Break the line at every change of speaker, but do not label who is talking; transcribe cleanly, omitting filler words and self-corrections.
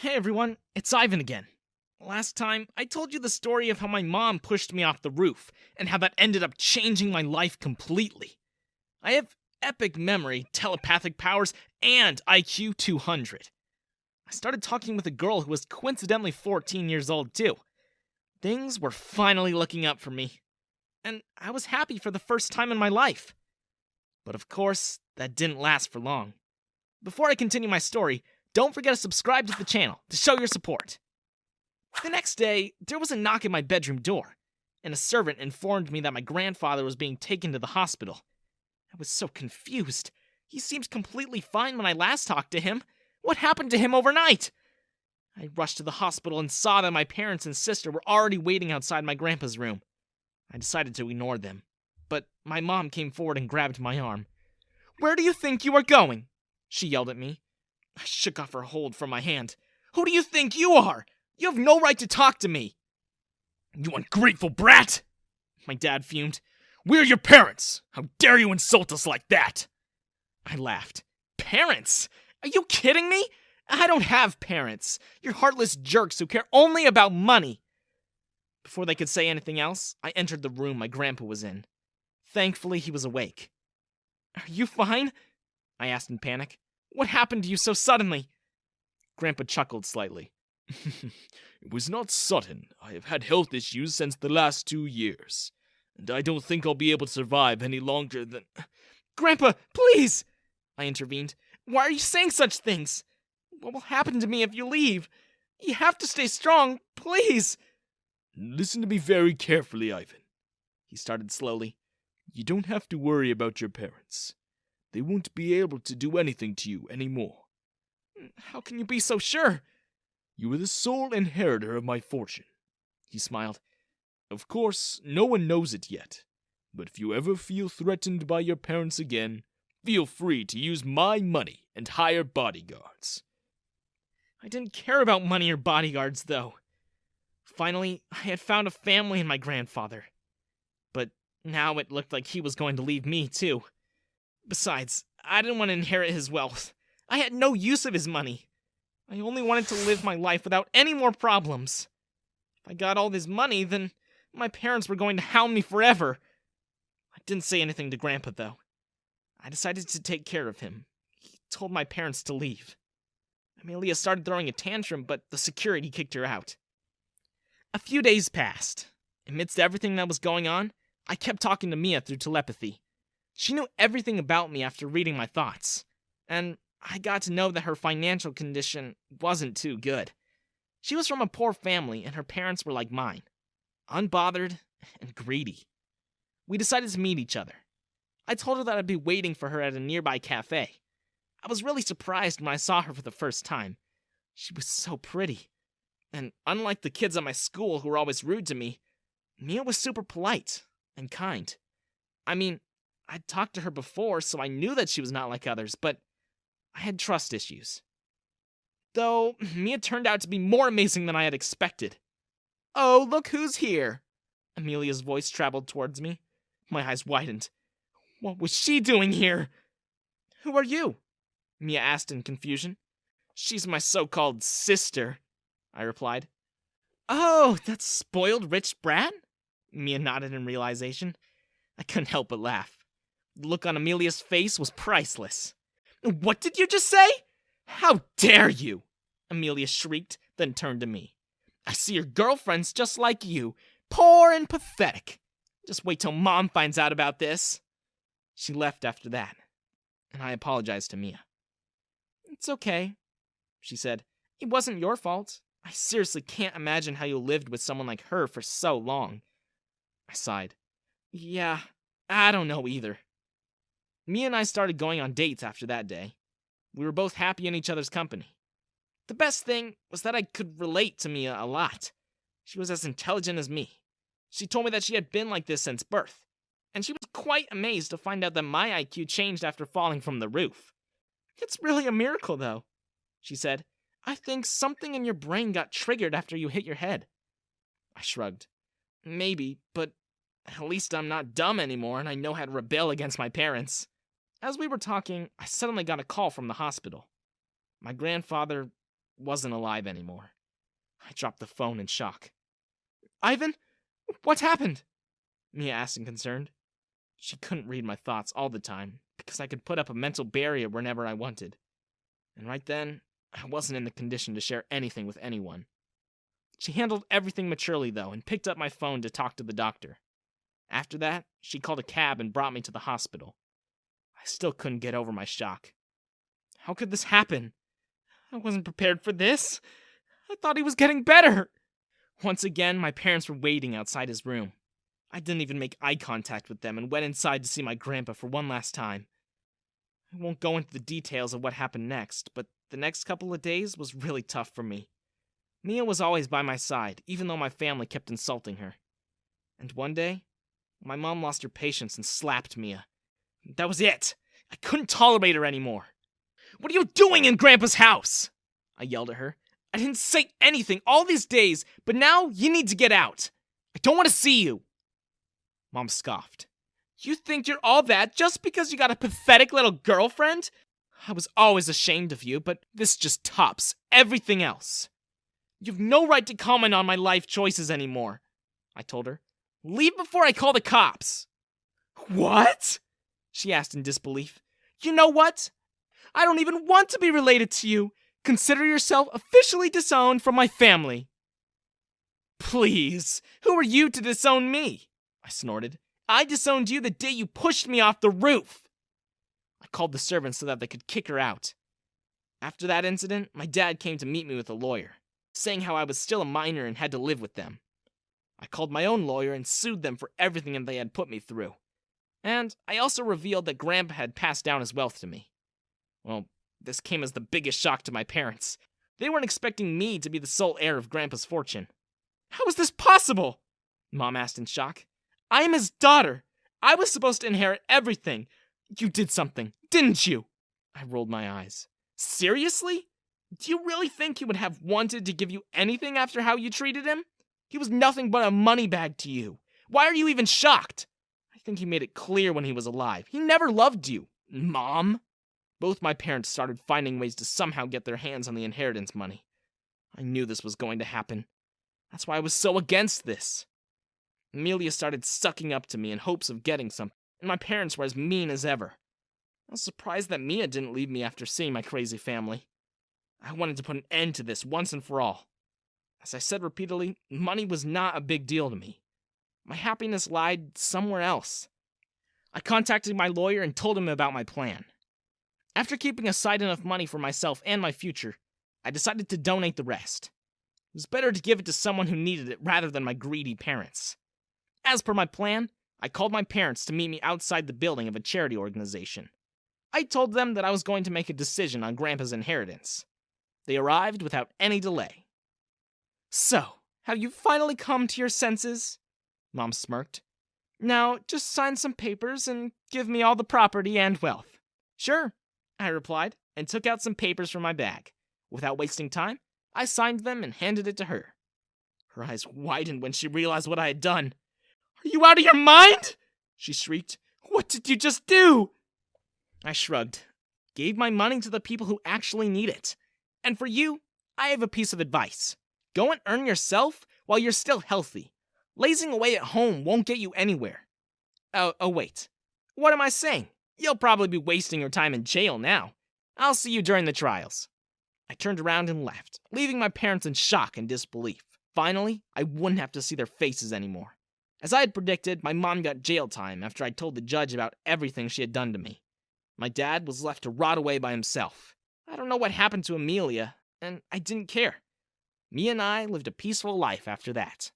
Hey everyone, it's Ivan again. Last time, I told you the story of how my mom pushed me off the roof, and how that ended up changing my life completely. I have epic memory, telepathic powers, and IQ 200. I started talking with a girl who was coincidentally 14 years old too. Things were finally looking up for me, and I was happy for the first time in my life. But of course, that didn't last for long. Before I continue my story, don't forget to subscribe to the channel to show your support. The next day, there was a knock at my bedroom door, and a servant informed me that my grandfather was being taken to the hospital. I was so confused. He seemed completely fine when I last talked to him. What happened to him overnight? I rushed to the hospital and saw that my parents and sister were already waiting outside my grandpa's room. I decided to ignore them, but my mom came forward and grabbed my arm. "Where do you think you are going?" she yelled at me. I shook off her hold from my hand. "Who do you think you are? You have no right to talk to me." "You ungrateful brat!" my dad fumed. "We're your parents! How dare you insult us like that?" I laughed. "Parents? Are you kidding me? I don't have parents. You're heartless jerks who care only about money." Before they could say anything else, I entered the room my grandpa was in. Thankfully, he was awake. "Are you fine?" I asked in panic. "What happened to you so suddenly?" Grandpa chuckled slightly.
"It was not sudden. I have had health issues since the last 2 years, and I don't think I'll be able to survive any longer than—"
"Grandpa, please!" I intervened. "Why are you saying such things? What will happen to me if you leave? You have to stay strong, please!"
"Listen to me very carefully, Ivan," he started slowly. "You don't have to worry about your parents. They won't be able to do anything to you anymore."
"How can you be so sure?"
"You are the sole inheritor of my fortune," he smiled. "Of course, no one knows it yet, but if you ever feel threatened by your parents again, feel free to use my money and hire bodyguards."
I didn't care about money or bodyguards, though. Finally, I had found a family in my grandfather. But now it looked like he was going to leave me, too. Besides, I didn't want to inherit his wealth. I had no use of his money. I only wanted to live my life without any more problems. If I got all this money, then my parents were going to hound me forever. I didn't say anything to Grandpa, though. I decided to take care of him. He told my parents to leave. Amelia started throwing a tantrum, but the security kicked her out. A few days passed. Amidst everything that was going on, I kept talking to Mia through telepathy. She knew everything about me after reading my thoughts, and I got to know that her financial condition wasn't too good. She was from a poor family, and her parents were like mine, unbothered and greedy. We decided to meet each other. I told her that I'd be waiting for her at a nearby cafe. I was really surprised when I saw her for the first time. She was so pretty. And unlike the kids at my school who were always rude to me, Mia was super polite and kind. I mean, I'd talked to her before, so I knew that she was not like others, but I had trust issues. Though, Mia turned out to be more amazing than I had expected. "Oh, look who's here!" Amelia's voice traveled towards me. My eyes widened. What was she doing here? "Who are you?" Mia asked in confusion. "She's my so-called sister," I replied. "Oh, that spoiled rich brat?" Mia nodded in realization. I couldn't help but laugh. The look on Amelia's face was priceless. "What did you just say? How dare you?" Amelia shrieked, then turned to me. "I see your girlfriend's just like you, poor and pathetic. Just wait till Mom finds out about this." She left after that, and I apologized to Mia. "It's okay," she said. "It wasn't your fault. I seriously can't imagine how you lived with someone like her for so long." I sighed. "Yeah, I don't know either." Mia and I started going on dates after that day. We were both happy in each other's company. The best thing was that I could relate to Mia a lot. She was as intelligent as me. She told me that she had been like this since birth, and she was quite amazed to find out that my IQ changed after falling from the roof. "It's really a miracle, though," she said. "I think something in your brain got triggered after you hit your head." I shrugged. "Maybe, but at least I'm not dumb anymore and I know how to rebel against my parents." As we were talking, I suddenly got a call from the hospital. My grandfather wasn't alive anymore. I dropped the phone in shock. Ivan? What happened? Mia asked in concern. She couldn't read my thoughts all the time, because I could put up a mental barrier whenever I wanted. And right then, I wasn't in the condition to share anything with anyone. She handled everything maturely, though, and picked up my phone to talk to the doctor. After that, she called a cab and brought me to the hospital. I still couldn't get over my shock. How could this happen? I wasn't prepared for this. I thought he was getting better. Once again, my parents were waiting outside his room. I didn't even make eye contact with them and went inside to see my grandpa for one last time. I won't go into the details of what happened next, but the next couple of days was really tough for me. Mia was always by my side, even though my family kept insulting her. And one day, my mom lost her patience and slapped Mia. That was it. I couldn't tolerate her anymore. What are you doing in Grandpa's house? I yelled at her. I didn't say anything all these days, but now you need to get out. I don't want to see you. Mom scoffed. You think you're all that just because you got a pathetic little girlfriend? I was always ashamed of you, but this just tops everything else. You've no right to comment on my life choices anymore, I told her. Leave before I call the cops. What? She asked in disbelief. You know what? I don't even want to be related to you. Consider yourself officially disowned from my family. Please, who are you to disown me? I snorted. I disowned you the day you pushed me off the roof. I called the servants so that they could kick her out. After that incident, my dad came to meet me with a lawyer, saying how I was still a minor and had to live with them. I called my own lawyer and sued them for everything that they had put me through. And I also revealed that Grandpa had passed down his wealth to me. Well, this came as the biggest shock to my parents. They weren't expecting me to be the sole heir of Grandpa's fortune. How is this possible? Mom asked in shock. I am his daughter. I was supposed to inherit everything. You did something, didn't you? I rolled my eyes. Seriously? Do you really think he would have wanted to give you anything after how you treated him? He was nothing but a money bag to you. Why are you even shocked? I think he made it clear when he was alive. He never loved you. Mom? Both my parents started finding ways to somehow get their hands on the inheritance money. I knew this was going to happen. That's why I was so against this. Amelia started sucking up to me in hopes of getting something, and my parents were as mean as ever. I was surprised that Mia didn't leave me after seeing my crazy family. I wanted to put an end to this once and for all. As I said repeatedly, money was not a big deal to me. My happiness lied somewhere else. I contacted my lawyer and told him about my plan. After keeping aside enough money for myself and my future, I decided to donate the rest. It was better to give it to someone who needed it rather than my greedy parents. As per my plan, I called my parents to meet me outside the building of a charity organization. I told them that I was going to make a decision on Grandpa's inheritance. They arrived without any delay. So, have you finally come to your senses? Mom smirked. Now, just sign some papers and give me all the property and wealth. Sure, I replied, and took out some papers from my bag. Without wasting time, I signed them and handed it to her. Her eyes widened when she realized what I had done. Are you out of your mind? She shrieked. What did you just do? I shrugged. Gave my money to the people who actually need it. And for you, I have a piece of advice. Go and earn yourself while you're still healthy. Lazing away at home won't get you anywhere. Oh wait. What am I saying? You'll probably be wasting your time in jail now. I'll see you during the trials. I turned around and left, leaving my parents in shock and disbelief. Finally, I wouldn't have to see their faces anymore. As I had predicted, my mom got jail time after I told the judge about everything she had done to me. My dad was left to rot away by himself. I don't know what happened to Amelia, and I didn't care. Mia and I lived a peaceful life after that.